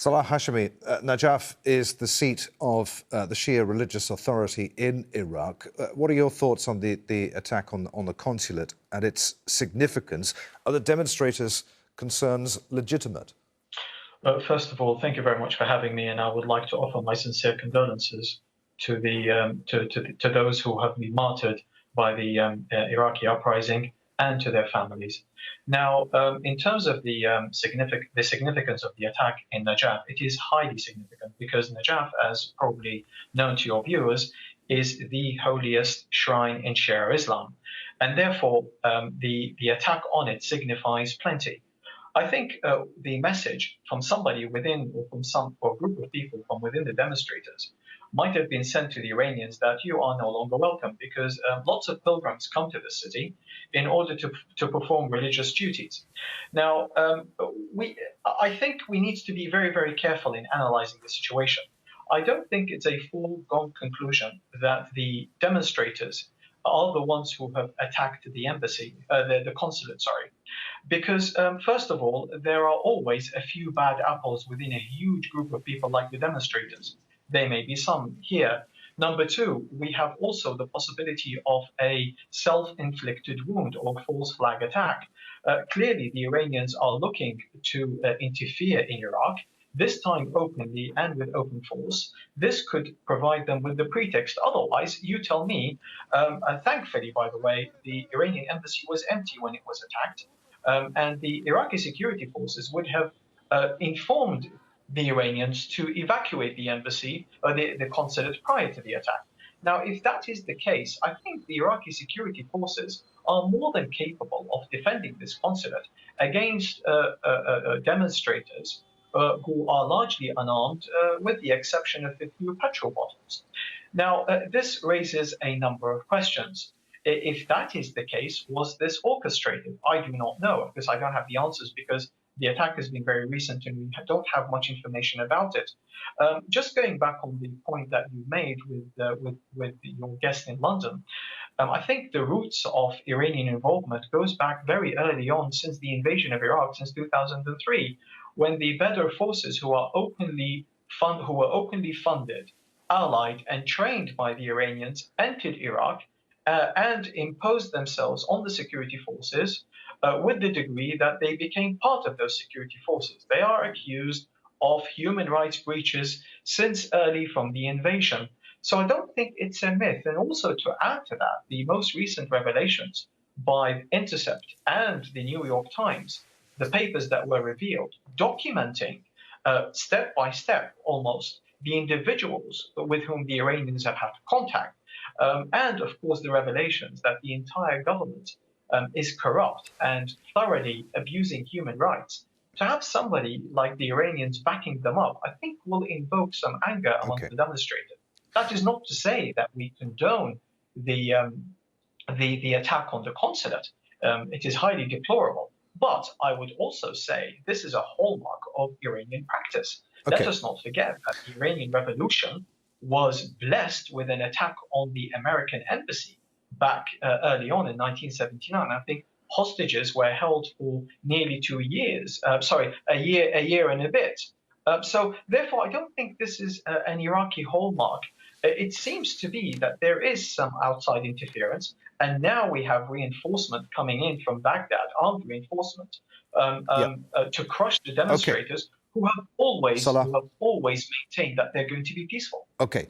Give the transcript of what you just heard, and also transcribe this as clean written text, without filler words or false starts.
Salah Hashemi, Najaf is the seat of the Shia religious authority in Iraq. What are your thoughts on the attack on the consulate and its significance? Are the demonstrators' concerns legitimate? First of all, thank you very much for having me, and I would like to offer my sincere condolences to to those who have been martyred by the Iraqi uprising and to their families. Now, in terms of the significance of the attack in Najaf, it is highly significant because Najaf, as probably known to your viewers, is the holiest shrine in Shia Islam, and therefore the attack on it signifies plenty. I think the message from somebody within, or a group of people from within the demonstrators, might have been sent to the Iranians that you are no longer welcome because lots of pilgrims come to the city in order to perform religious duties. Now, I think we need to be very, very careful in analyzing the situation. I don't think it's a foregone conclusion that the demonstrators are the ones who have attacked the embassy, the consulate, sorry. Because, first of all, there are always a few bad apples within a huge group of people like the demonstrators. There may be some here. Number two, we have also the possibility of a self-inflicted wound or false flag attack. Clearly, the Iranians are looking to interfere in Iraq, this time openly and with open force. This could provide them with the pretext. Otherwise, you tell me, thankfully, by the way, the Iranian embassy was empty when it was attacked. And the Iraqi security forces would have informed the Iranians to evacuate the embassy or the consulate prior to the attack. Now, if that is the case, I think the Iraqi security forces are more than capable of defending this consulate against demonstrators who are largely unarmed, with the exception of a few petrol bottles. Now, this raises a number of questions. If that is the case, was this orchestrated? I do not know, because I don't have the answers, because the attack has been very recent and we don't have much information about it. Just going back on the point that you made with your guest in London, I think the roots of Iranian involvement goes back very early on, since the invasion of Iraq, since 2003, when the Badr forces, who were openly funded, allied, and trained by the Iranians, entered Iraq and imposed themselves on the security forces with the degree that they became part of those security forces. They are accused of human rights breaches since early from the invasion. So I don't think it's a myth. And also, to add to that, the most recent revelations by Intercept and the New York Times, the papers that were revealed, documenting step by step almost the individuals with whom the Iranians have had contact, and of course the revelations that the entire government is corrupt and thoroughly abusing human rights. To have somebody like the Iranians backing them up, I think will invoke some anger among the demonstrators. That is not to say that we condone the attack on the consulate. It is highly deplorable. But I would also say this is a hallmark of Iranian practice. Let us not forget that the Iranian Revolution was blessed with an attack on the American embassy back early on in 1979. I think hostages were held for nearly 2 years. A year and a bit. So therefore, I don't think this is an Iraqi hallmark. It seems to be that there is some outside interference, and now we have reinforcement coming in from Baghdad, armed reinforcement, to crush the demonstrators who have always maintained that they're going to be peaceful. Okay.